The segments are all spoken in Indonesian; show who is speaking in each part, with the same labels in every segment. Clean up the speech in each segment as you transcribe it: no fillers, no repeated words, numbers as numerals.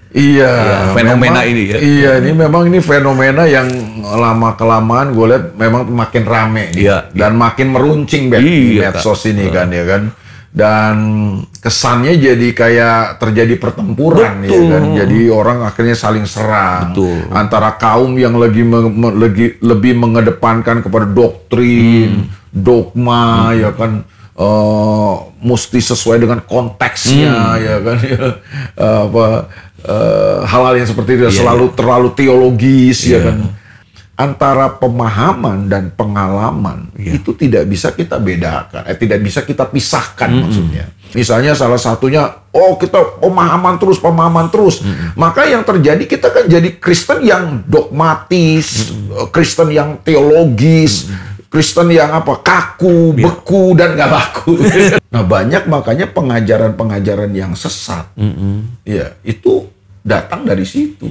Speaker 1: Iya,
Speaker 2: ya, fenomena
Speaker 1: memang,
Speaker 2: ini ya.
Speaker 1: Iya, ini fenomena yang lama kelamaan gue lihat memang makin rame nih,
Speaker 2: Iya,
Speaker 1: dan makin meruncing di medsos ini kan ya kan. Dan kesannya jadi kayak terjadi pertempuran ya kan. Jadi orang akhirnya saling serang antara kaum yang lebih mengedepankan kepada doktrin, dogma ya kan. Mesti sesuai dengan konteksnya ya kan. Hal-hal yang seperti itu selalu terlalu teologis ya kan. Antara pemahaman dan pengalaman itu tidak bisa kita bedakan, tidak bisa kita pisahkan maksudnya. Misalnya salah satunya, kita pemahaman terus. Maka yang terjadi kita kan jadi Kristen yang dogmatis, Kristen yang teologis, Kristen yang kaku, beku dan nggak laku. Nah banyak makanya pengajaran-pengajaran yang sesat, ya itu datang dari situ.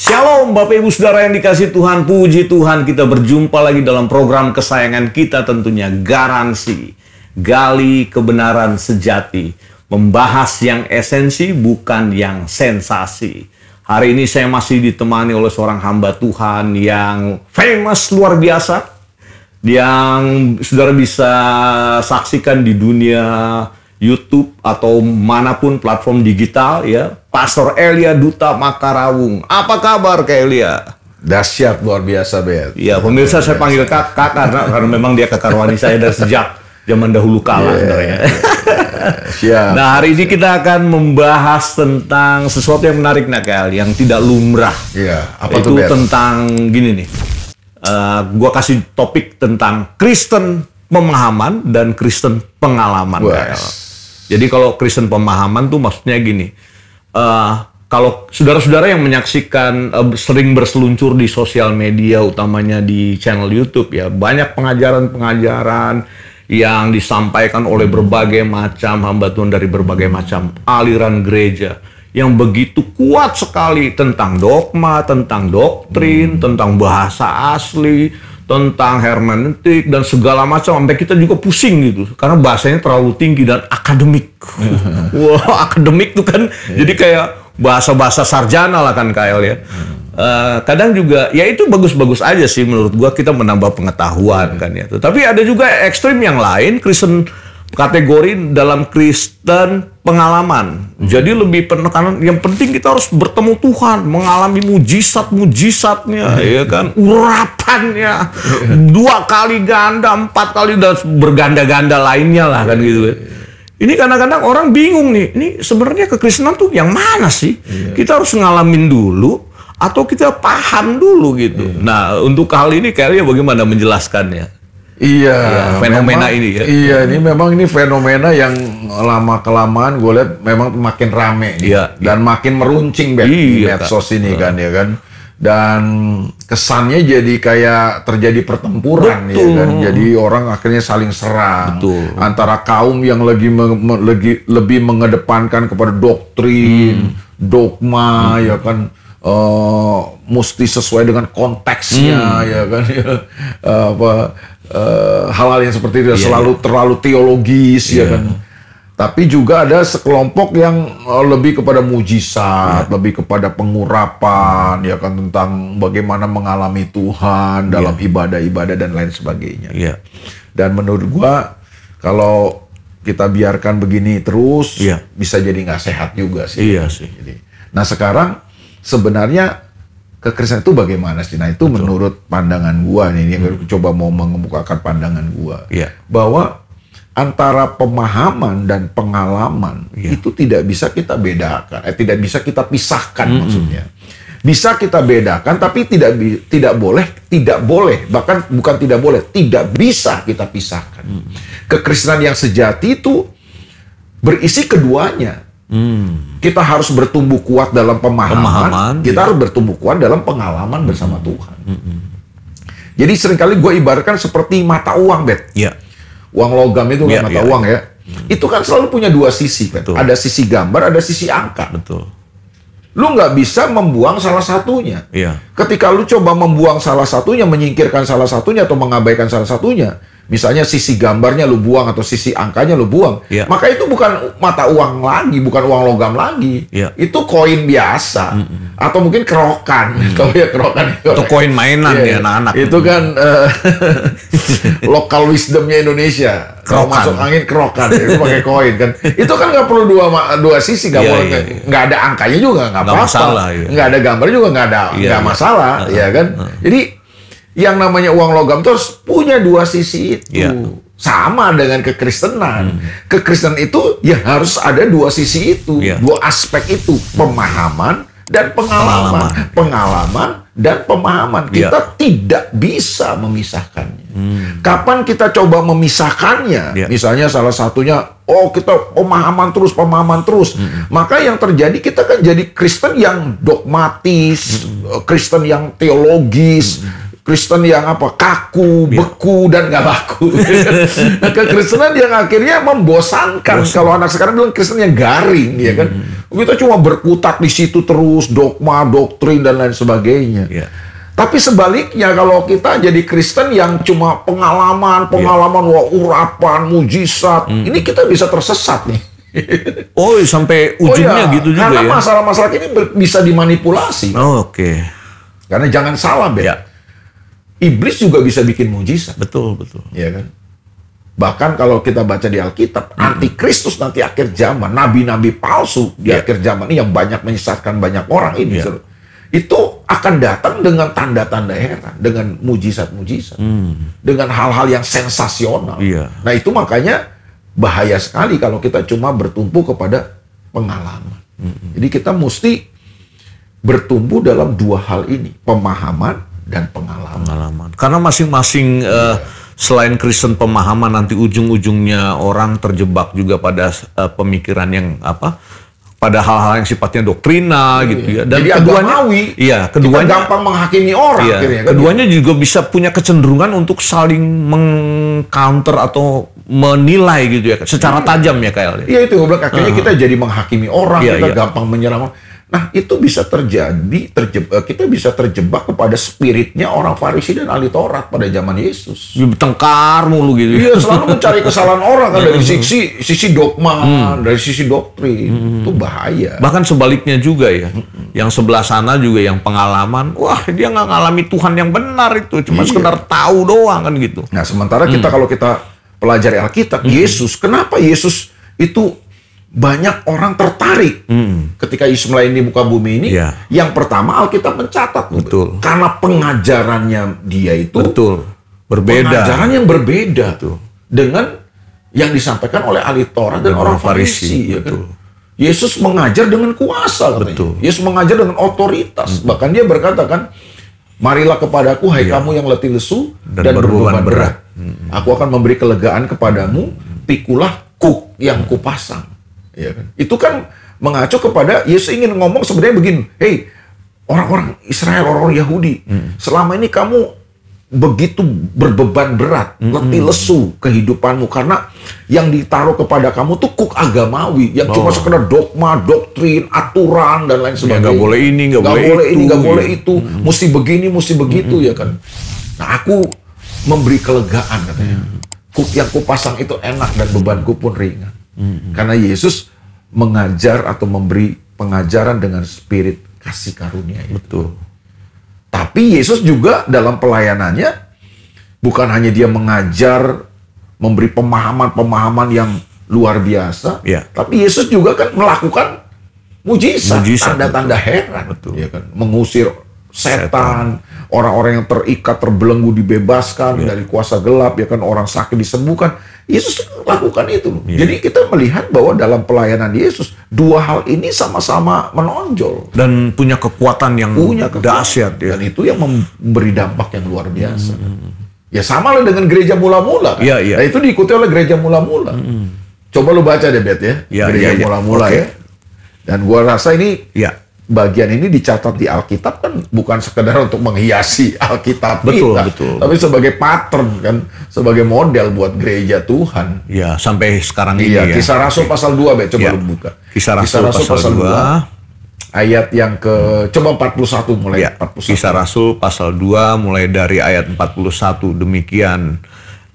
Speaker 2: Shalom Bapak Ibu Saudara yang dikasihi Tuhan, puji Tuhan kita berjumpa lagi dalam program kesayangan kita tentunya Garansi. Gali kebenaran sejati, membahas yang esensi bukan yang sensasi. Hari ini saya masih ditemani oleh seorang hamba Tuhan yang famous luar biasa, yang saudara bisa saksikan di dunia YouTube atau manapun platform digital ya. Pastor Elia Duta Makarawung. Apa kabar Kak Elia?
Speaker 1: Dahsyat, luar biasa, Bet.
Speaker 2: Ya, pemirsa saya panggil kakak karena memang dia kakak rohani saya dari sejak zaman dahulu kala sebenarnya.
Speaker 1: Siap.
Speaker 2: Nah, hari ini kita akan membahas tentang sesuatu yang menarik Kak Elia, yang tidak lumrah.
Speaker 1: Iya, apa
Speaker 2: itu
Speaker 1: tuh, Bet?
Speaker 2: tentang gini nih. Gua kasih topik tentang Kristen pemahaman dan Kristen pengalaman. Jadi kalau Kristen pemahaman tuh maksudnya gini. Kalau saudara-saudara yang menyaksikan sering berseluncur di sosial media, utamanya di channel YouTube ya, banyak pengajaran-pengajaran yang disampaikan oleh berbagai macam hamba Tuhan dari berbagai macam aliran gereja yang begitu kuat sekali tentang dogma, tentang doktrin, tentang bahasa asli, tentang hermeneutik dan segala macam, sampai kita juga pusing gitu karena bahasanya terlalu tinggi dan akademik. Wah, akademik tuh kan jadi kayak bahasa-bahasa sarjana lah kan Kyle ya. Kadang juga ya itu bagus-bagus aja sih menurut gua, kita menambah pengetahuan kan ya. Tapi ada juga ekstrim yang lain, Kristen kategori dalam Kristen pengalaman. Jadi lebih penekanan yang penting kita harus bertemu Tuhan, mengalami mujizat-mujizatnya ya kan, urapannya 2 kali ganda, 4 kali dan berganda-ganda lainnya lah kan gitu. Ini kadang-kadang orang bingung nih, ini sebenarnya kekristenan tuh yang mana sih? Kita harus ngalamin dulu atau kita paham dulu gitu. Nah, untuk hal ini kayaknya bagaimana menjelaskannya?
Speaker 1: Iya,
Speaker 2: fenomena
Speaker 1: memang,
Speaker 2: ini ya.
Speaker 1: Iya, ini fenomena yang lama kelamaan gue lihat memang makin rame nih, dan makin meruncing di medsos ini kan ya kan. Dan kesannya jadi kayak terjadi pertempuran ya kan. Jadi orang akhirnya saling serang antara kaum yang lebih mengedepankan kepada doktrin, dogma ya kan. Mesti sesuai dengan konteksnya ya kan. Hal-hal yang seperti itu selalu terlalu teologis ya kan. Tapi juga ada sekelompok yang lebih kepada mujizat, lebih kepada pengurapan ya kan, tentang bagaimana mengalami Tuhan dalam ibadah-ibadah dan lain sebagainya. Dan menurut gua kalau kita biarkan begini terus bisa jadi nggak sehat juga sih. Jadi, nah sekarang sebenarnya kekristenan itu bagaimana sih? Nah itu menurut pandangan gua nih, yang coba mau mengemukakan pandangan gua, bahwa antara pemahaman dan pengalaman itu tidak bisa kita bedakan, tidak bisa kita pisahkan maksudnya. Bisa kita bedakan, tapi tidak boleh, bahkan bukan tidak boleh, tidak bisa kita pisahkan. Kekristenan yang sejati itu berisi keduanya. Kita harus bertumbuh kuat dalam pemahaman, kita harus bertumbuh kuat dalam pengalaman bersama Tuhan. Jadi seringkali gue ibaratkan seperti mata uang, Bet. Uang logam itu kan mata uang ya. Itu kan selalu punya 2 sisi, Bet. Ada sisi gambar, ada sisi angka. lu nggak bisa membuang salah satunya.
Speaker 2: Iya.
Speaker 1: Ketika lu coba membuang salah satunya, menyingkirkan salah satunya atau mengabaikan salah satunya, misalnya sisi gambarnya lu buang atau sisi angkanya lu buang,
Speaker 2: Iya.
Speaker 1: maka itu bukan mata uang lagi, bukan uang logam lagi.
Speaker 2: Iya.
Speaker 1: Itu koin biasa atau mungkin kerokan. Kalau ya kerokan
Speaker 2: Itu koin mainan
Speaker 1: Iya,
Speaker 2: ya anak-anak.
Speaker 1: Itu kan lokal wisdomnya Indonesia. Kalau
Speaker 2: Kerokan.
Speaker 1: masuk angin kerokan, itu pakai koin kan. Itu kan nggak perlu dua sisi, nggak
Speaker 2: Iya,
Speaker 1: boleh,
Speaker 2: iya.
Speaker 1: nggak ada angkanya juga nggak
Speaker 2: Nggak
Speaker 1: apa-apa,
Speaker 2: masalah, iya.
Speaker 1: nggak ada gambar juga nggak
Speaker 2: Iya, iya.
Speaker 1: masalah, ya kan. Jadi yang namanya uang logam itu harus punya dua sisi itu.
Speaker 2: Iya.
Speaker 1: Sama dengan kekristenan. Kekristenan itu ya harus ada dua sisi itu,
Speaker 2: Iya.
Speaker 1: dua aspek itu, pemahaman dan pengalaman. Pengalaman dan pemahaman.
Speaker 2: Iya.
Speaker 1: Kita tidak bisa memisahkannya. Kapan kita coba memisahkannya?
Speaker 2: Iya.
Speaker 1: Misalnya salah satunya, kita pemahaman terus. Maka yang terjadi kita kan jadi Kristen yang dogmatis, Kristen yang teologis, Kristen yang kaku, beku, dan nggak baku. Kekristenan yang akhirnya membosankan. Kalau anak sekarang bilang Kristen yang garing, ya kan? Kita cuma berkutat di situ terus, dogma, doktrin, dan lain sebagainya.
Speaker 2: Iya.
Speaker 1: Tapi sebaliknya kalau kita jadi Kristen yang cuma pengalaman, wah, urapan, mujizat, ini kita bisa tersesat nih.
Speaker 2: Oh, sampai ujungnya gitu juga
Speaker 1: karena
Speaker 2: ya.
Speaker 1: masalah-masalah ini bisa dimanipulasi.
Speaker 2: Oh, oke.
Speaker 1: Karena jangan salah, Ben.
Speaker 2: Ya.
Speaker 1: Iblis juga bisa bikin mujizat.
Speaker 2: Betul, betul.
Speaker 1: Ya kan? Bahkan kalau kita baca di Alkitab, antikristus nanti akhir zaman, nabi-nabi palsu di akhir zaman ini yang banyak menyesatkan banyak orang ini, itu akan datang dengan tanda-tanda heran, dengan mujizat-mujizat, dengan hal-hal yang sensasional.
Speaker 2: Iya.
Speaker 1: Nah itu makanya bahaya sekali kalau kita cuma bertumpu kepada pengalaman. Jadi kita mesti bertumbuh dalam dua hal ini, pemahaman dan pengalaman.
Speaker 2: Karena masing-masing selain Kristen pemahaman, nanti ujung-ujungnya orang terjebak juga pada pemikiran yang pada hal-hal yang sifatnya doktrina gitu ya. Dan
Speaker 1: jadi
Speaker 2: keduanya,
Speaker 1: agamawi.
Speaker 2: iya,
Speaker 1: Kita
Speaker 2: keduanya
Speaker 1: gampang menghakimi orang.
Speaker 2: iya,
Speaker 1: akhirnya, kan?
Speaker 2: keduanya juga bisa punya kecenderungan untuk saling meng-counter atau menilai gitu ya, secara tajam ya kayak.
Speaker 1: Iya itu gue bilang, akhirnya kita jadi menghakimi orang,
Speaker 2: Iya,
Speaker 1: kita
Speaker 2: iya.
Speaker 1: gampang menyerang. Nah itu bisa terjadi, kita bisa terjebak kepada spiritnya orang Farisi dan ahli Taurat pada zaman Yesus.
Speaker 2: Bertengkar mulu gitu.
Speaker 1: Iya, selalu mencari kesalahan orang kan dari sisi dogma, dari sisi doktrin. Itu bahaya.
Speaker 2: Bahkan sebaliknya juga ya. Yang sebelah sana juga yang pengalaman, wah dia nggak ngalami Tuhan yang benar itu, cuma sekedar tahu doang kan gitu.
Speaker 1: Nah, sementara kalau kita pelajari Alkitab, kenapa Yesus itu banyak orang tertarik ketika Yesus melayani di muka bumi ini?
Speaker 2: Iya.
Speaker 1: Yang pertama Alkitab mencatat,
Speaker 2: Betul.
Speaker 1: karena pengajarannya dia itu
Speaker 2: Berbeda.
Speaker 1: pengajaran yang berbeda dengan yang disampaikan oleh ahli Taurat dan orang Farisi. Ya kan? Yesus mengajar dengan kuasa, katanya. Yesus mengajar dengan otoritas. Bahkan dia berkata kan, marilah kepadaku, hai kamu yang letih lesu dan berbeban berat. Aku akan memberi kelegaan kepadamu, pikulah kuk yang kupasang. Ya kan? Itu kan mengacu kepada Yesus ingin ngomong sebenarnya begini, hei orang-orang Israel, orang-orang Yahudi, selama ini kamu begitu berbeban berat, letih lesu kehidupanmu karena yang ditaruh kepada kamu tuh kuk agamawi yang cuma sekedar dogma, doktrin, aturan dan lain sebagainya.
Speaker 2: Nggak boleh ini, nggak boleh itu,
Speaker 1: mesti begini, mesti begitu, ya kan. Nah aku memberi kelegaan, katanya. Kuk yang kupasang itu enak dan bebanku pun ringan. Karena Yesus mengajar atau memberi pengajaran dengan spirit kasih karunia itu.
Speaker 2: Betul.
Speaker 1: Tapi Yesus juga dalam pelayanannya bukan hanya dia mengajar, memberi pemahaman-pemahaman yang luar biasa, tapi Yesus juga kan melakukan mujizat, tanda-tanda heran, ya kan? Mengusir setan, orang-orang yang terikat, terbelenggu dibebaskan dari kuasa gelap, ya kan, orang sakit disembuhkan. Yesus lakukan itu. Jadi kita melihat bahwa dalam pelayanan Yesus dua hal ini sama-sama menonjol
Speaker 2: dan punya kekuatan yang dahsyat ya.
Speaker 1: Dan itu yang memberi dampak yang luar biasa. Ya sama lah dengan gereja mula-mula kan. Nah, itu diikuti oleh gereja mula-mula. Coba lu baca deh, Bet, ya. Gereja mula-mula ya. Dan gua rasa ini bagian ini dicatat di Alkitab kan bukan sekedar untuk menghiasi Alkitab kita, tapi sebagai pattern kan, sebagai model buat gereja Tuhan.
Speaker 2: Ya, sampai sekarang ini ya.
Speaker 1: Kisah Rasul pasal 2, Bet, coba lu buka.
Speaker 2: Kisah Rasul pasal 2.
Speaker 1: ayat yang coba 41 mulai.
Speaker 2: Ya,
Speaker 1: 41.
Speaker 2: Kisah Rasul pasal 2 mulai dari ayat 41. Demikian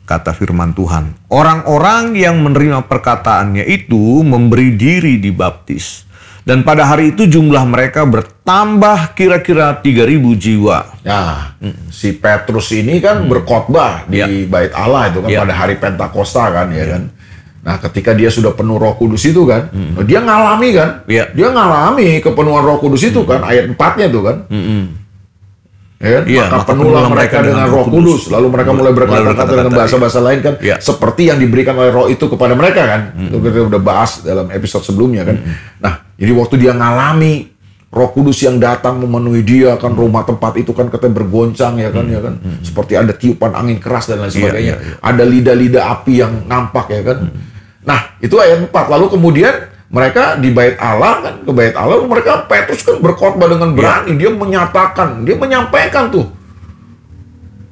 Speaker 2: kata firman Tuhan. Orang-orang yang menerima perkataannya itu memberi diri dibaptis. Dan pada hari itu jumlah mereka bertambah kira-kira 3.000 jiwa.
Speaker 1: Nah, si Petrus ini kan berkhotbah di Bait Allah itu kan pada hari Pentakosta kan, ya kan. Nah, ketika dia sudah penuh Roh Kudus itu kan, dia ngalami kan, dia ngalami kepenuhan Roh Kudus itu kan, ayat 4-nya tuh kan. Ya, maka penuhlah mereka dengan Roh Kudus, lalu mereka mulai berkata-kata dengan bahasa-bahasa lain kan, seperti yang diberikan oleh Roh itu kepada mereka kan. Itu kita udah bahas dalam episode sebelumnya kan. Nah, jadi waktu dia ngalami Roh Kudus yang datang memenuhi dia kan, rumah tempat itu kan katanya bergoncang ya kan, seperti ada tiupan angin keras dan lain sebagainya. Ada lidah-lidah api yang nampak ya kan. Nah, itu ayat 4. Lalu kemudian mereka di Bait Allah kan, ke Bait Allah mereka Petrus kan berkhotbah dengan berani, dia menyatakan, dia menyampaikan tuh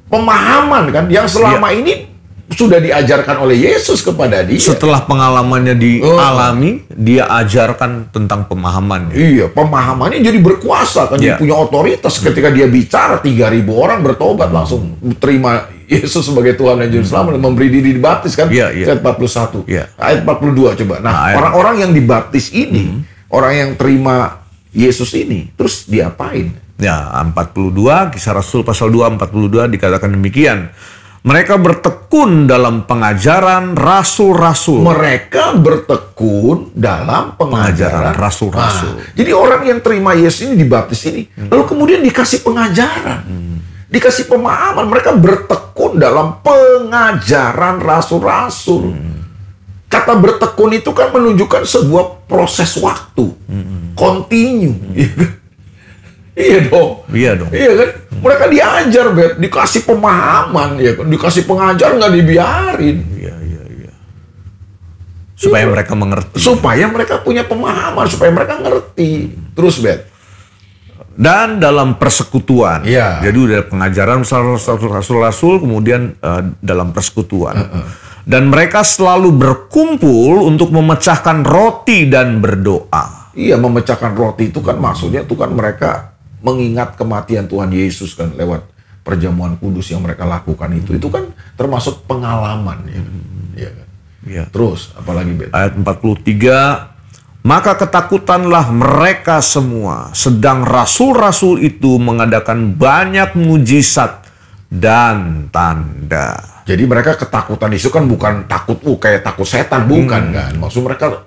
Speaker 1: pemahaman kan yang selama ini sudah diajarkan oleh Yesus kepada dia.
Speaker 2: Setelah pengalamannya dialami, dia ajarkan tentang pemahamannya.
Speaker 1: Iya, pemahamannya jadi berkuasa kan, dia punya otoritas. Ketika dia bicara, 3.000 orang bertobat langsung terima Yesus sebagai Tuhan dan Juru Selamat, memberi diri dibaptis kan. Ayat 41. Ayat 42 coba. Nah, orang-orang yang dibaptis ini, orang yang terima Yesus ini, terus diapain?
Speaker 2: Ya, 42, Kisah Rasul pasal 2, 42 dikatakan demikian. Mereka bertekun dalam pengajaran rasul-rasul.
Speaker 1: Mereka bertekun dalam pengajaran
Speaker 2: rasul-rasul.
Speaker 1: Jadi orang yang terima Yesus ini, dibaptis ini, lalu kemudian dikasih pengajaran, dikasih pemahaman. Mereka bertekun dalam pengajaran rasul-rasul. Kata bertekun itu kan menunjukkan sebuah proses waktu, continue. Iya dong. Iya kan? Mereka diajar, dikasih pemahaman, ya kan? Dikasih pengajar, nggak dibiarin.
Speaker 2: Iya. Supaya mereka mengerti.
Speaker 1: Supaya mereka punya pemahaman, supaya mereka ngerti. Terus,
Speaker 2: Dan dalam persekutuan. Jadi udah pengajaran rasul-rasul, kemudian dalam persekutuan. Dan mereka selalu berkumpul untuk memecahkan roti dan berdoa.
Speaker 1: Iya, memecahkan roti itu kan maksudnya itu kan mereka mengingat kematian Tuhan Yesus kan lewat perjamuan kudus yang mereka lakukan itu kan termasuk pengalaman ya kan? Terus apalagi
Speaker 2: ayat 43, maka ketakutanlah mereka semua, sedang rasul-rasul itu mengadakan banyak mujizat dan tanda.
Speaker 1: Jadi mereka ketakutan itu kan bukan takut kayak takut setan, bukan kan? Maksud mereka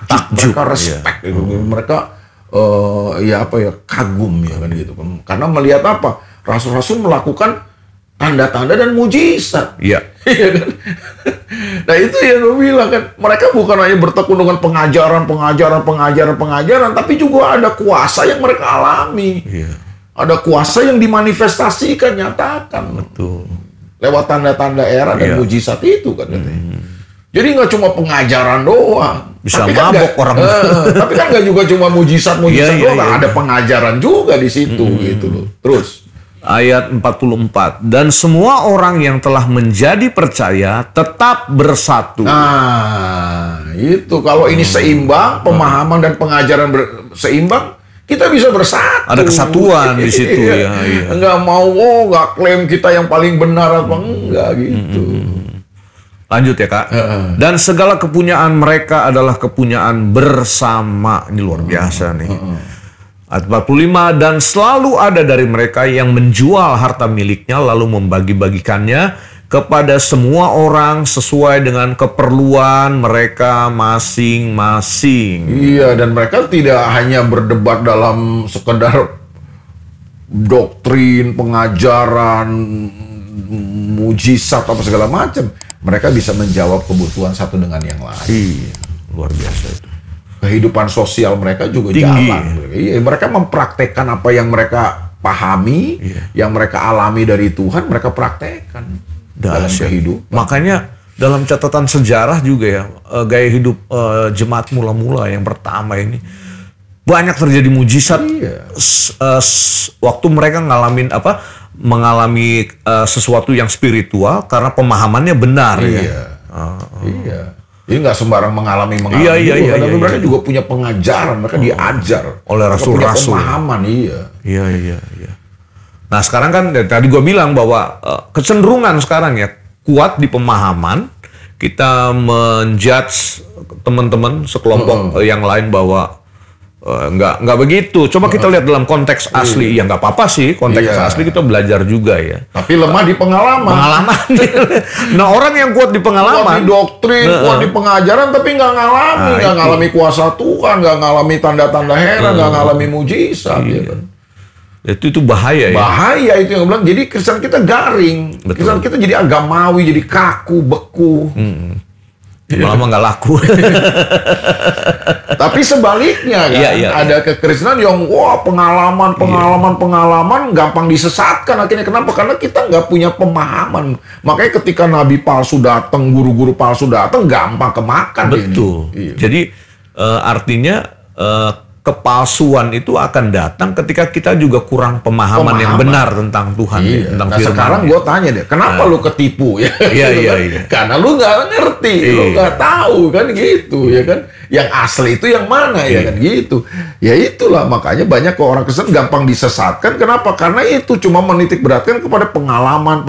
Speaker 1: takjub, mereka respect, mereka kagum ya kan gitu kan. Karena melihat apa? Rasul-rasul melakukan tanda-tanda dan mujizat. Iya kan? Nah itu yang gue bilang kan, mereka bukan hanya bertekun dengan pengajaran, tapi juga ada kuasa yang mereka alami. Ada kuasa yang dimanifestasikan, nyatakan.
Speaker 2: Betul.
Speaker 1: Lewat tanda-tanda era dan mujizat itu kan katanya. Jadi nggak cuma pengajaran doang.
Speaker 2: Bisa
Speaker 1: tapi
Speaker 2: mabok
Speaker 1: kan
Speaker 2: orang.
Speaker 1: Tapi kan nggak juga cuma mujizat doang. Ada pengajaran juga di situ gitu loh. Terus
Speaker 2: ayat 44. Dan semua orang yang telah menjadi percaya tetap bersatu.
Speaker 1: Nah, itu kalau ini seimbang, pemahaman dan pengajaran seimbang, kita bisa bersatu.
Speaker 2: Ada kesatuan di situ ya.
Speaker 1: Nggak mau nggak klaim kita yang paling benar apa enggak gitu.
Speaker 2: Lanjut ya Kak. Dan segala kepunyaan mereka adalah kepunyaan bersama. Ini luar biasa nih. Ayat 45, dan selalu ada dari mereka yang menjual harta miliknya lalu membagi-bagikannya kepada semua orang sesuai dengan keperluan mereka masing-masing.
Speaker 1: Iya, dan mereka tidak hanya berdebat dalam sekedar doktrin, pengajaran, mujizat apa segala macam. Mereka bisa menjawab kebutuhan satu dengan yang lain.
Speaker 2: Iya, luar biasa itu.
Speaker 1: Kehidupan sosial mereka juga jalan. Iya, mereka mempraktekkan apa yang mereka pahami, yang mereka alami dari Tuhan, mereka praktekkan dalam kehidupan.
Speaker 2: Makanya dalam catatan sejarah juga ya, gaya hidup jemaat mula-mula yang pertama ini banyak terjadi mujizat. Waktu mereka mengalami sesuatu yang spiritual karena pemahamannya benar.
Speaker 1: Jadi nggak sembarang mengalami
Speaker 2: Iya,
Speaker 1: tapi mereka juga punya pengajaran, mereka diajar
Speaker 2: oleh rasul-rasul.
Speaker 1: Punya pemahaman,
Speaker 2: Iya. Nah sekarang kan tadi gue bilang bahwa kecenderungan sekarang ya kuat di pemahaman, kita menjudge teman-teman sekelompok yang lain bahwa nggak begitu. Coba kita lihat dalam konteks asli. Ya nggak apa-apa sih, konteks asli kita belajar juga ya.
Speaker 1: Tapi lemah di pengalaman.
Speaker 2: Nah orang yang kuat di pengalaman,
Speaker 1: kuat di doktrin, kuat di pengajaran, tapi nggak ngalami kuasa Tuhan, nggak ngalami tanda-tanda heran, nggak ngalami mujizat. Ya kan?
Speaker 2: Itu bahaya ya.
Speaker 1: Bahaya itu yang bilang. Jadi Kristen kita garing, Kristen kita jadi agamawi, jadi kaku, beku.
Speaker 2: Lama nggak laku.
Speaker 1: Tapi sebaliknya kan, ada kekristenan yang pengalaman gampang disesatkan akhirnya. Kenapa? Karena kita nggak punya pemahaman. Makanya ketika nabi palsu datang, guru-guru palsu datang, gampang kemakan.
Speaker 2: Betul. Jadi artinya kepalsuan itu akan datang ketika kita juga kurang pemahaman yang benar tentang Tuhan, tentang firman.
Speaker 1: Sekarang gue tanya deh, kenapa lu ketipu ya?
Speaker 2: Iya.
Speaker 1: Karena lu nggak ngerti, lu nggak tahu kan gitu ya kan? Yang asli itu yang mana ya kan gitu? Ya itulah makanya banyak orang Kristen gampang disesatkan. Kenapa? Karena itu cuma menitik beratkan kepada pengalaman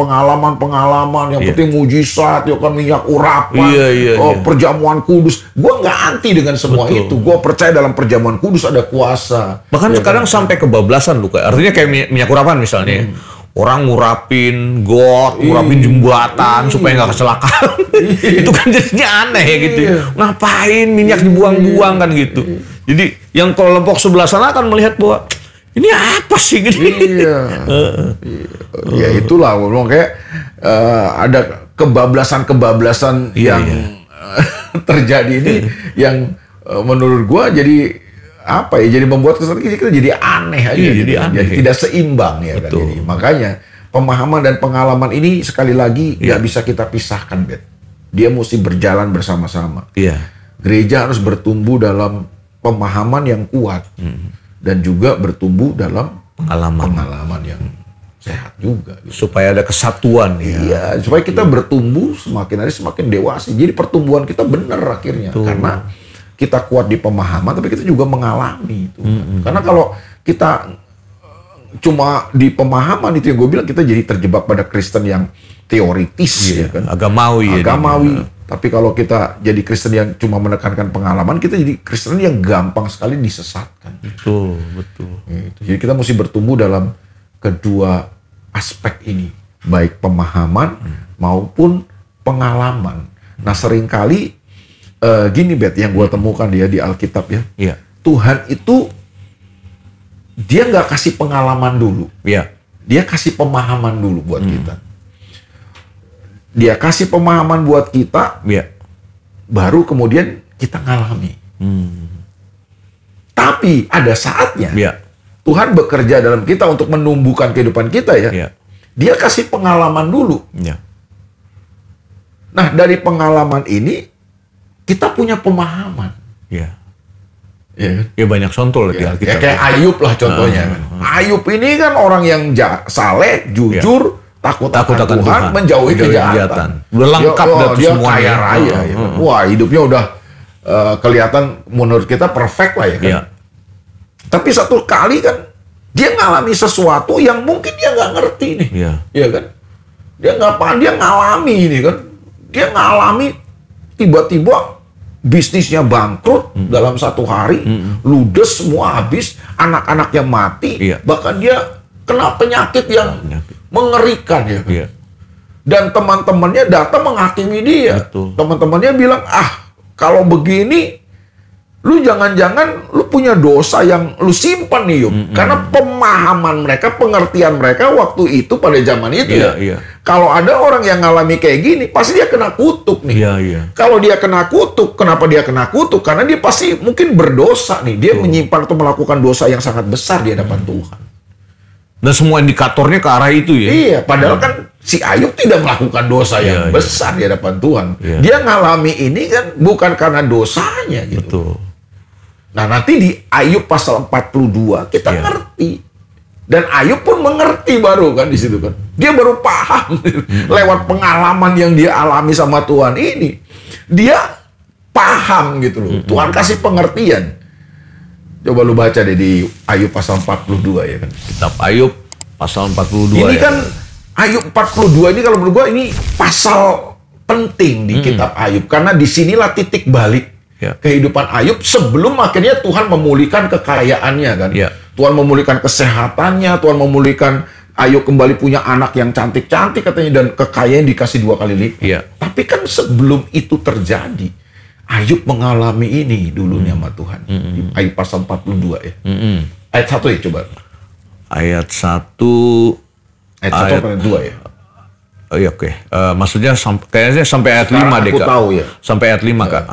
Speaker 1: yang penting mujizat, ya kan, minyak urapan, perjamuan kudus. Gue nggak anti dengan semua itu. Gue percaya dalam perjamuan kudus ada kuasa.
Speaker 2: Bahkan sekarang sampai kebablasan lu, artinya kayak minyak urapan misalnya. Orang ngurapin got, ngurapin jembatan supaya nggak kecelakaan. Itu kan jadinya aneh ya gitu. Ngapain minyak dibuang-buang kan gitu. Jadi yang kelompok sebelah sana akan melihat bahwa ini apa sih gitu.
Speaker 1: Ya itulah ngomong kayak ada kebablasan yang terjadi ini yang menurut gua jadi jadi membuat kesan kita jadi aneh aja, jadi tidak seimbang ya kan. Jadi makanya pemahaman dan pengalaman ini sekali lagi nggak bisa kita pisahkan, Bet. Dia mesti berjalan bersama-sama. Gereja harus bertumbuh dalam pemahaman yang kuat dan juga bertumbuh dalam pengalaman yang sehat juga. Gitu.
Speaker 2: Supaya ada kesatuan
Speaker 1: supaya kita bertumbuh semakin hari semakin dewasa. Jadi pertumbuhan kita benar akhirnya karena kita kuat di pemahaman, tapi kita juga mengalami itu. Karena kalau kita cuma di pemahaman itu yang gue bilang, kita jadi terjebak pada Kristen yang teoritis, ya kan?
Speaker 2: Agamawi.
Speaker 1: Tapi kalau kita jadi Kristen yang cuma menekankan pengalaman, kita jadi Kristen yang gampang sekali disesatkan.
Speaker 2: Betul.
Speaker 1: Gitu. Jadi kita mesti bertumbuh dalam kedua aspek ini, baik pemahaman maupun pengalaman. Nah seringkali gini, Bet, yang gue temukan di Alkitab ya. Tuhan itu dia nggak kasih pengalaman dulu. Dia kasih pemahaman dulu buat kita. Dia kasih pemahaman buat kita, baru kemudian kita ngalami. Tapi ada saatnya Tuhan bekerja dalam kita untuk menumbuhkan kehidupan kita ya. Dia kasih pengalaman dulu. Nah dari pengalaman ini kita punya pemahaman.
Speaker 2: Ya banyak contoh di Alkitab.
Speaker 1: Kayak Ayub lah contohnya. Ayub ini kan orang yang saleh, jujur, takut akan Tuhan, menjauhi kejahatan.
Speaker 2: Udah lengkap
Speaker 1: dia
Speaker 2: semuanya.
Speaker 1: Kaya raya. Ya kan? Wah, hidupnya udah kelihatan menurut kita perfect lah ya kan. Tapi satu kali kan dia ngalami sesuatu yang mungkin dia nggak ngerti nih. Ya kan? Dia nggak paham, dia ngalami ini kan. Dia ngalami tiba-tiba bisnisnya bangkrut dalam satu hari, ludes semua habis, anak-anaknya mati, bahkan dia kena penyakit yang mengerikan ya. Dan teman-temannya datang menghakimi dia. Teman-temannya bilang, kalau begini, lu jangan-jangan lu punya dosa yang lu simpan nih, Yub. Karena pemahaman mereka, pengertian mereka waktu itu pada zaman itu kalau ada orang yang ngalami kayak gini, pasti dia kena kutuk nih. Kalau dia kena kutuk, kenapa dia kena kutuk? Karena dia pasti mungkin berdosa nih. Dia menyimpan atau melakukan dosa yang sangat besar di hadapan Tuhan.
Speaker 2: Dan semua indikatornya ke arah itu ya.
Speaker 1: Iya, padahal kan si Ayub tidak melakukan dosa yang besar di hadapan Tuhan. Dia ngalami ini kan bukan karena dosanya gitu. Nah nanti di Ayub pasal 42 kita ngerti. Dan Ayub pun mengerti baru kan di situ kan. Dia baru paham lewat pengalaman yang dia alami sama Tuhan ini. Dia paham gitu loh. Tuhan kasih pengertian. Coba lu baca deh di Ayub pasal 42 ya kan.
Speaker 2: Kitab Ayub pasal 42
Speaker 1: Ini
Speaker 2: ya.
Speaker 1: kan Ayub 42 ini kalau menurut gua ini pasal penting di kitab Ayub. Karena disinilah titik balik kehidupan Ayub sebelum akhirnya Tuhan memulihkan kekayaannya kan. Tuhan memulihkan kesehatannya, Tuhan memulihkan Ayub kembali punya anak yang cantik-cantik katanya dan kekayaan dikasih 2 kali lipat. Tapi kan sebelum itu terjadi, Ayub mengalami ini dulunya sama Tuhan. Di Ayub pasal 42 ya. Ayat 1 ya coba.
Speaker 2: Ayat 1
Speaker 1: ayat 2 ya.
Speaker 2: Oh iya, oke. Maksudnya kayaknya sampai ayat 5 deh, Kak.
Speaker 1: Tahu ya.
Speaker 2: Sampai ayat 5, Kak.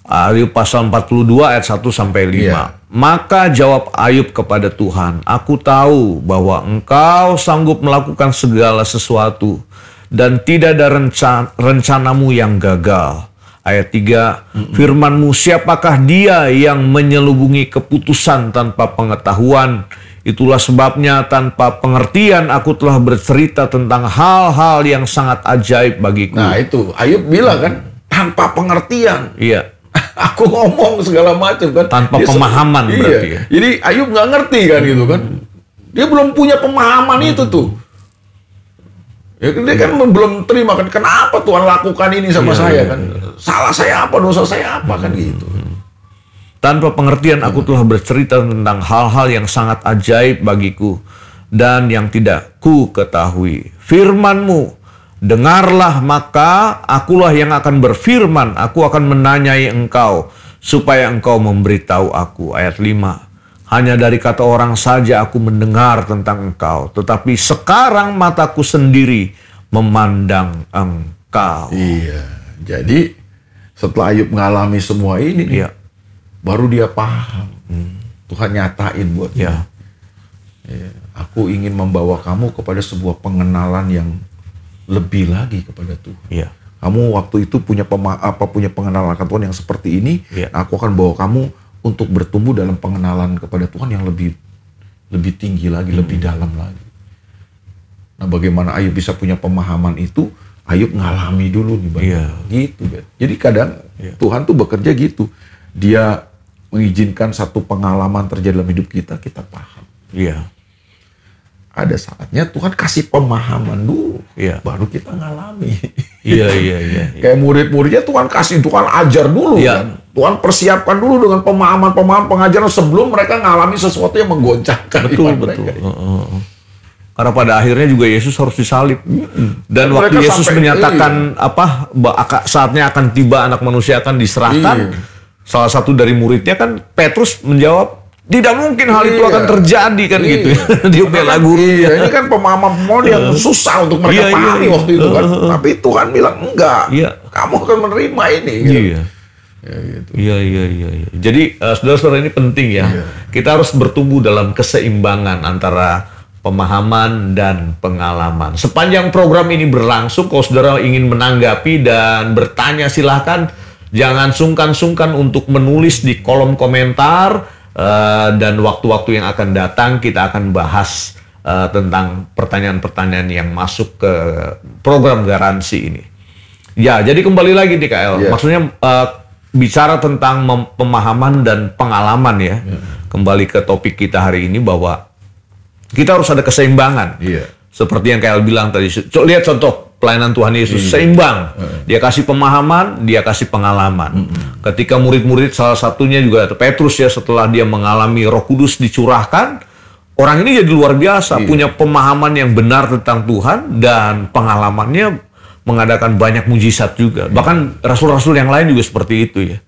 Speaker 2: Ayub pasal 42 ayat 1 sampai 5. Maka jawab Ayub kepada Tuhan, aku tahu bahwa Engkau sanggup melakukan segala sesuatu dan tidak ada rencanamu yang gagal. Ayat 3, firman-Mu, siapakah dia yang menyelubungi keputusan tanpa pengetahuan? Itulah sebabnya tanpa pengertian aku telah bercerita tentang hal-hal yang sangat ajaib bagiku.
Speaker 1: Nah itu, Ayub bilang kan, tanpa pengertian.
Speaker 2: Iya.
Speaker 1: Aku ngomong segala macam kan.
Speaker 2: Tanpa pemahaman berarti ya.
Speaker 1: Jadi Ayub nggak ngerti kan gitu kan. Dia belum punya pemahaman itu tuh. Ya, dia kan belum terima kan. Kenapa Tuhan lakukan ini sama saya kan? Salah saya apa, dosa saya apa kan gitu.
Speaker 2: Tanpa pengertian aku telah bercerita tentang hal-hal yang sangat ajaib bagiku dan yang tidak ku ketahui. Firman-Mu, dengarlah, maka akulah yang akan berfirman. Aku akan menanyai Engkau supaya Engkau memberitahu aku. Ayat 5, hanya dari kata orang saja aku mendengar tentang Engkau, tetapi sekarang mataku sendiri memandang Engkau.
Speaker 1: Iya, jadi setelah Ayub mengalami semua ini, baru dia paham. Tuhan nyatain buat dia. Aku ingin membawa kamu kepada sebuah pengenalan yang lebih lagi kepada Tuhan. Kamu waktu itu punya pengenalan akan Tuhan yang seperti ini. Aku akan bawa kamu untuk bertumbuh dalam pengenalan kepada Tuhan yang lebih tinggi lagi, lebih dalam lagi. Nah, bagaimana Ayub bisa punya pemahaman itu? Ayub ngalami dulu nih, gitu. Jadi kadang Tuhan tuh bekerja gitu. Dia mengizinkan satu pengalaman terjadi dalam hidup kita paham. Ada saatnya Tuhan kasih pemahaman dulu, baru kita ngalami. Kayak murid-muridnya Tuhan ajar dulu kan. Tuhan persiapkan dulu dengan pemahaman pengajaran sebelum mereka ngalami sesuatu yang menggoncangkan iman mereka.
Speaker 2: Karena pada akhirnya juga Yesus harus disalib. Dan waktu Yesus menyatakan saatnya akan tiba anak manusia akan diserahkan, salah satu dari muridnya kan Petrus menjawab, tidak mungkin hal itu akan terjadi kan gitu. Dia bela guru.
Speaker 1: Ini kan pemahaman yang susah untuk mereka pahami waktu itu kan. Tapi Tuhan bilang enggak. Kamu akan menerima ini. Gitu.
Speaker 2: Jadi saudara-saudara ini penting ya. Kita harus bertumbuh dalam keseimbangan antara pemahaman dan pengalaman. Sepanjang program ini berlangsung, kalau saudara ingin menanggapi dan bertanya silahkan. Jangan sungkan-sungkan untuk menulis di kolom komentar. Dan waktu-waktu yang akan datang kita akan bahas tentang pertanyaan-pertanyaan yang masuk ke program garansi ini. Ya, jadi kembali lagi nih KL. Maksudnya bicara tentang pemahaman dan pengalaman ya. Kembali ke topik kita hari ini bahwa kita harus ada keseimbangan. Seperti yang KL bilang tadi. Lihat contoh pelayanan Tuhan Yesus, seimbang. Dia kasih pemahaman, dia kasih pengalaman. Ketika murid-murid, salah satunya juga Petrus ya, setelah dia mengalami Roh Kudus dicurahkan, orang ini jadi luar biasa, punya pemahaman yang benar tentang Tuhan, dan pengalamannya mengadakan banyak mujizat juga. Bahkan rasul-rasul yang lain juga seperti itu ya.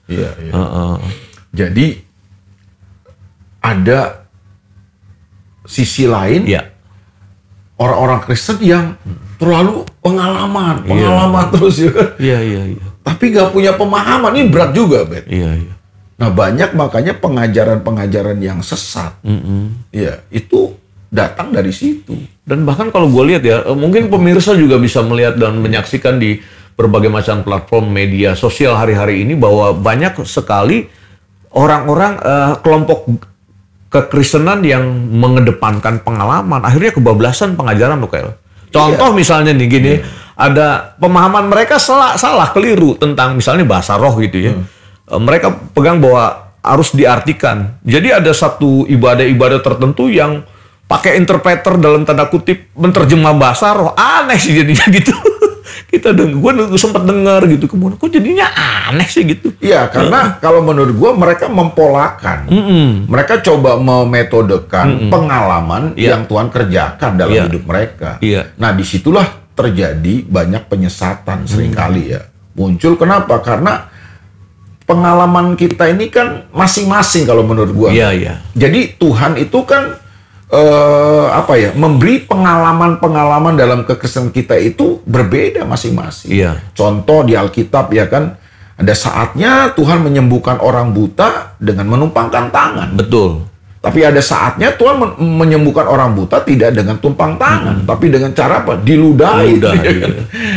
Speaker 1: Jadi ada sisi lain, orang-orang Kristen yang terlalu pengalaman terus ya kan. Tapi nggak punya pemahaman, ini berat juga, Bet. Nah, banyak makanya pengajaran-pengajaran yang sesat. Itu datang dari situ.
Speaker 2: Dan bahkan kalau gue lihat ya, mungkin pemirsa juga bisa melihat dan menyaksikan di berbagai macam platform media sosial hari-hari ini bahwa banyak sekali orang-orang kelompok kekristenan yang mengedepankan pengalaman, akhirnya kebablasan pengajaran loh, kayak. Contoh misalnya nih gini, ada pemahaman mereka salah keliru tentang misalnya bahasa roh gitu ya. Mereka pegang bahwa harus diartikan. Jadi ada satu ibadah-ibadah tertentu yang pakai interpreter dalam tanda kutip menerjemah bahasa roh. Aneh sih jadinya gitu. Gue sempat dengar gitu, kemudian kok jadinya aneh sih gitu.
Speaker 1: Iya, karena kalau menurut gue mereka mempolakan, mereka coba memetodekan pengalaman yang Tuhan kerjakan dalam hidup mereka. Nah, disitulah terjadi banyak penyesatan seringkali ya. Muncul kenapa? Karena pengalaman kita ini kan masing-masing kalau menurut gue. Jadi Tuhan itu kan memberi pengalaman-pengalaman dalam kekristenan kita itu berbeda masing-masing. Contoh di Alkitab ya kan, ada saatnya Tuhan menyembuhkan orang buta dengan menumpangkan tangan.
Speaker 2: Betul.
Speaker 1: Tapi ada saatnya Tuhan menyembuhkan orang buta tidak dengan tumpang tangan, tapi dengan cara apa? Diludahi.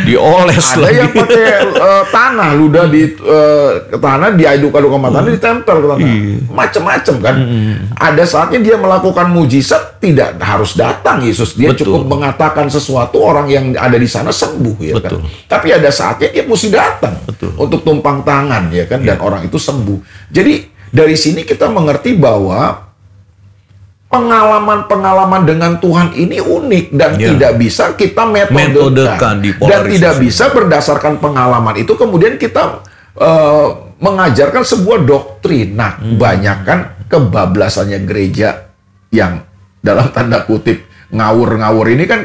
Speaker 2: Dioles
Speaker 1: ada
Speaker 2: lagi.
Speaker 1: yang pakai tanah, ludah di tanah, diaduk-aduk sama tanah, ditempel ke tanah. Macam-macam kan. Ada saatnya dia melakukan mujizat, tidak harus datang Yesus. Dia cukup mengatakan sesuatu, orang yang ada di sana sembuh ya kan. Tapi ada saatnya dia mesti datang untuk tumpang tangan ya kan, dan orang itu sembuh. Jadi dari sini kita mengerti bahwa pengalaman-pengalaman dengan Tuhan ini unik dan tidak bisa kita metodekan dan tidak bisa berdasarkan pengalaman itu kemudian kita mengajarkan sebuah doktrin. Nah, banyak kan kebablasannya gereja yang dalam tanda kutip ngawur-ngawur ini kan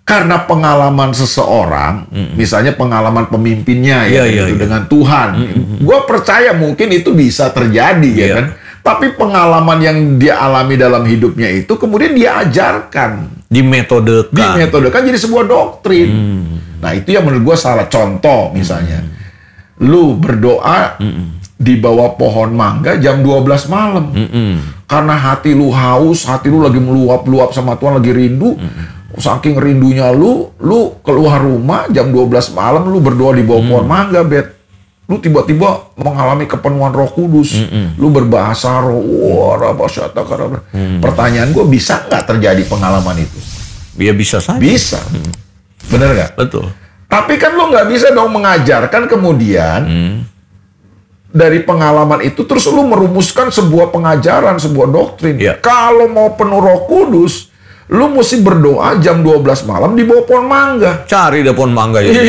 Speaker 1: karena pengalaman seseorang, misalnya pengalaman pemimpinnya dengan Tuhan. Gue percaya mungkin itu bisa terjadi ya kan. Tapi pengalaman yang dia alami dalam hidupnya itu kemudian dia ajarkan. Dimetodekan jadi sebuah doktrin. Nah, itu yang menurut gue salah. Contoh misalnya, lu berdoa di bawah pohon mangga jam 12 malam. Karena hati lu haus, hati lu lagi meluap-luap sama Tuhan, lagi rindu. Saking rindunya lu keluar rumah jam 12 malam, lu berdoa di bawah pohon mangga, lu tiba-tiba mengalami kepenuhan Roh Kudus, lu berbahasa roh, pertanyaan gue, bisa nggak terjadi pengalaman itu?
Speaker 2: Ya bisa saja.
Speaker 1: Bisa, bener nggak?
Speaker 2: Betul.
Speaker 1: Tapi kan lu nggak bisa dong mengajarkan kemudian dari pengalaman itu terus lu merumuskan sebuah pengajaran, sebuah doktrin. Kalau mau penuh Roh Kudus, lu mesti berdoa jam 12 malam di bawah pohon mangga.
Speaker 2: Cari deh pohon mangga itu.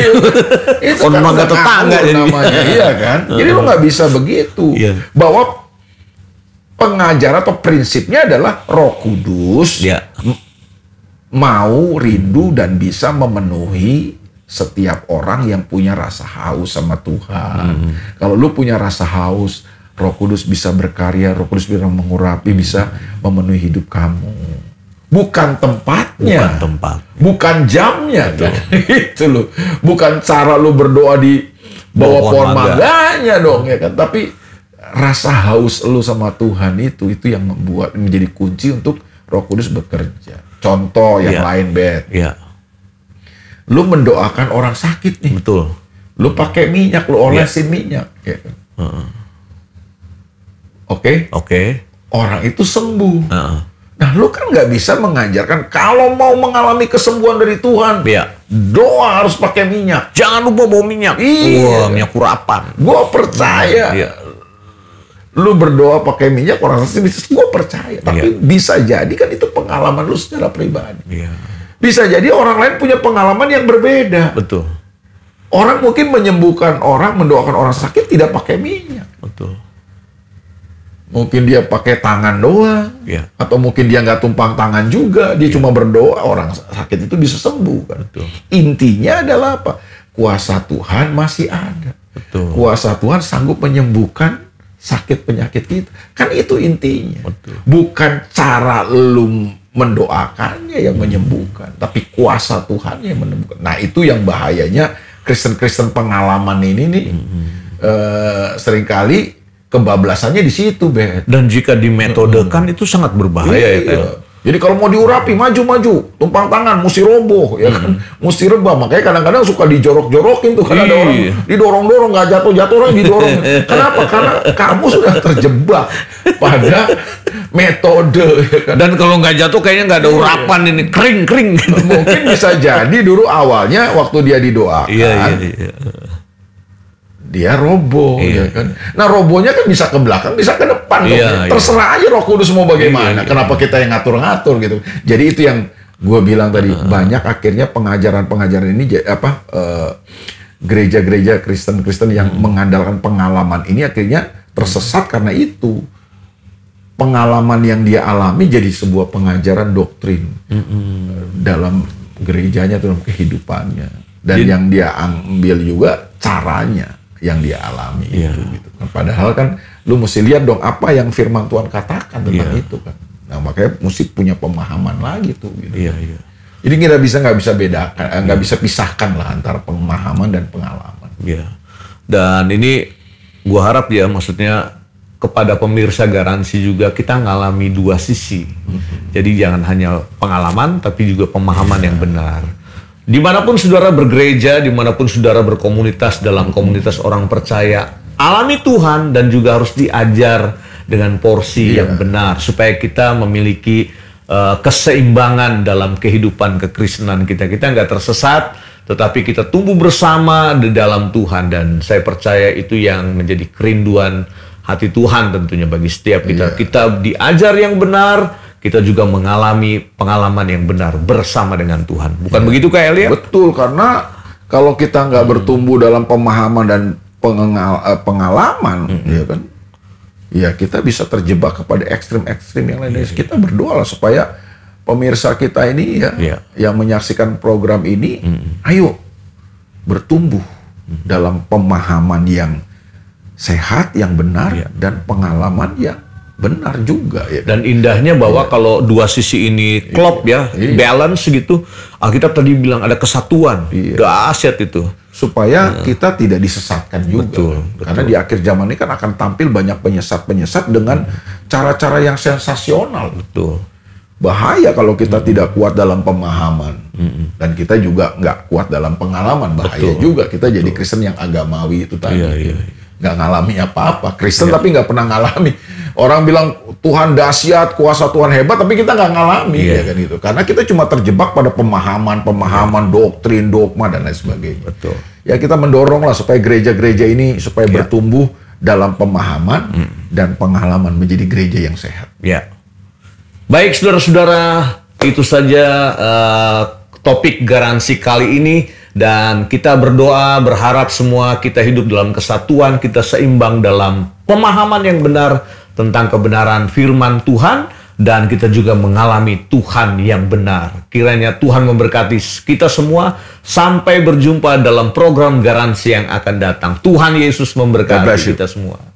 Speaker 1: Itu
Speaker 2: pohon
Speaker 1: kan
Speaker 2: mangga tetangga
Speaker 1: namanya. Iya kan? Jadi lu nggak bisa begitu. Bahwa pengajaran atau prinsipnya adalah Roh Kudus mau, rindu, dan bisa memenuhi setiap orang yang punya rasa haus sama Tuhan. Kalau lu punya rasa haus, Roh Kudus bisa berkarya, Roh Kudus bisa mengurapi, bisa memenuhi hidup kamu. Bukan tempatnya, bukan jamnya, kan? Itu loh. Bukan cara lu berdoa di bawah pohon mangganya dong, ya kan? Tapi rasa haus lu sama Tuhan itu yang menjadi kunci untuk Roh Kudus bekerja. Contoh yang lain, Bet. Lu mendoakan orang sakit nih.
Speaker 2: Betul.
Speaker 1: Lu pakai minyak, lu olesin minyak, ya kan? Oke. Orang itu sembuh. Nah, lu kan nggak bisa mengajarkan kalau mau mengalami kesembuhan dari Tuhan, doa harus pakai minyak.
Speaker 2: Jangan lupa bawa minyak. Minyak urapan.
Speaker 1: Gue percaya. Lu berdoa pakai minyak, orang sakit bisa. Gue percaya. Tapi bisa jadi kan itu pengalaman lu secara pribadi. Bisa jadi orang lain punya pengalaman yang berbeda.
Speaker 2: Betul.
Speaker 1: Orang mungkin menyembuhkan orang, mendoakan orang sakit tidak pakai minyak.
Speaker 2: Betul.
Speaker 1: Mungkin dia pakai tangan doang, atau mungkin dia nggak tumpang tangan juga, dia cuma berdoa, orang sakit itu bisa sembuh. Kan? Intinya adalah apa? Kuasa Tuhan masih ada. Kuasa Tuhan sanggup menyembuhkan sakit penyakit kita. Kan itu intinya. Bukan cara lu mendoakannya yang menyembuhkan, tapi kuasa Tuhan yang menyembuhkan. Nah, itu yang bahayanya Kristen-Kristen pengalaman ini nih, seringkali kebablasannya di situ, Bet.
Speaker 2: Dan jika dimetodekan itu sangat berbahaya ya,
Speaker 1: Jadi kalau mau diurapi, maju-maju, tumpang tangan, mesti roboh, ya kan, mesti rebah. Makanya kadang-kadang suka dijorok-jorokin tuh, karena ada orang didorong-dorong, nggak jatuh-jatuh, orang didorong. Kenapa? Karena kamu sudah terjebak pada metode. Ya kan?
Speaker 2: Dan kalau nggak jatuh, kayaknya nggak ada urapan ini, kering-kering.
Speaker 1: Mungkin bisa jadi dulu awalnya waktu dia didoakan, dia roboh, ya kan. Nah, robohnya kan bisa ke belakang, bisa ke depan. Terserah aja Roh Kudus mau bagaimana. Kenapa kita yang ngatur-ngatur gitu. Jadi itu yang gue bilang tadi, banyak akhirnya pengajaran-pengajaran ini gereja-gereja Kristen-Kristen yang mengandalkan pengalaman ini akhirnya tersesat karena itu. Pengalaman yang dia alami jadi sebuah pengajaran doktrin dalam gerejanya, dalam kehidupannya. Dan yang dia ambil juga caranya yang dia alami itu gitu. Nah, padahal kan lu mesti lihat dong apa yang firman Tuhan katakan tentang itu kan. Nah, makanya mesti punya pemahaman lagi tuh gitu. Jadi nggak bisa bedakan, nggak bisa pisahkan lah antara pemahaman dan pengalaman.
Speaker 2: Dan ini gua harap ya, maksudnya kepada pemirsa Garansi juga kita ngalami dua sisi. Jadi jangan hanya pengalaman tapi juga pemahaman yang benar. Dimanapun saudara bergereja, dimanapun saudara berkomunitas dalam komunitas orang percaya, alami Tuhan dan juga harus diajar dengan porsi yang benar supaya kita memiliki keseimbangan dalam kehidupan kekristenan kita. Kita nggak tersesat, tetapi kita tumbuh bersama di dalam Tuhan, dan saya percaya itu yang menjadi kerinduan hati Tuhan tentunya bagi setiap kita. Kita diajar yang benar, kita juga mengalami pengalaman yang benar bersama dengan Tuhan. Bukan begitu Kak Elia?
Speaker 1: Betul, karena kalau kita nggak bertumbuh dalam pemahaman dan pengalaman, ya kan, ya kita bisa terjebak kepada ekstrim-ekstrim yang lain. Kita berdoa lah supaya pemirsa kita ini yang menyaksikan program ini, ayo bertumbuh dalam pemahaman yang sehat, yang benar, dan pengalaman yang benar juga ya.
Speaker 2: Dan indahnya bahwa kalau dua sisi ini klop balance gitu. Alkitab tadi bilang ada kesatuan. Dahsyat itu.
Speaker 1: Supaya kita tidak disesatkan juga. Betul. Karena di akhir zaman ini kan akan tampil banyak penyesat-penyesat dengan cara-cara yang sensasional.
Speaker 2: Betul.
Speaker 1: Bahaya kalau kita tidak kuat dalam pemahaman. Dan kita juga nggak kuat dalam pengalaman. Bahaya juga kita jadi Kristen yang agamawi itu tadi. Nggak ngalami apa-apa. Kristen tapi nggak pernah ngalami. Orang bilang Tuhan dahsyat, kuasa Tuhan hebat, tapi kita nggak ngalami ya kan itu. Karena kita cuma terjebak pada pemahaman, doktrin, dogma dan lain sebagainya.
Speaker 2: Betul.
Speaker 1: Ya kita mendorong lah supaya gereja-gereja ini supaya bertumbuh dalam pemahaman dan pengalaman menjadi gereja yang sehat.
Speaker 2: Baik saudara-saudara, itu saja topik Garansi kali ini. Dan kita berdoa, berharap semua kita hidup dalam kesatuan, kita seimbang dalam pemahaman yang benar tentang kebenaran firman Tuhan, dan kita juga mengalami Tuhan yang benar. Kiranya Tuhan memberkati kita semua. Sampai berjumpa dalam program Garansi yang akan datang. Tuhan Yesus memberkati kita semua.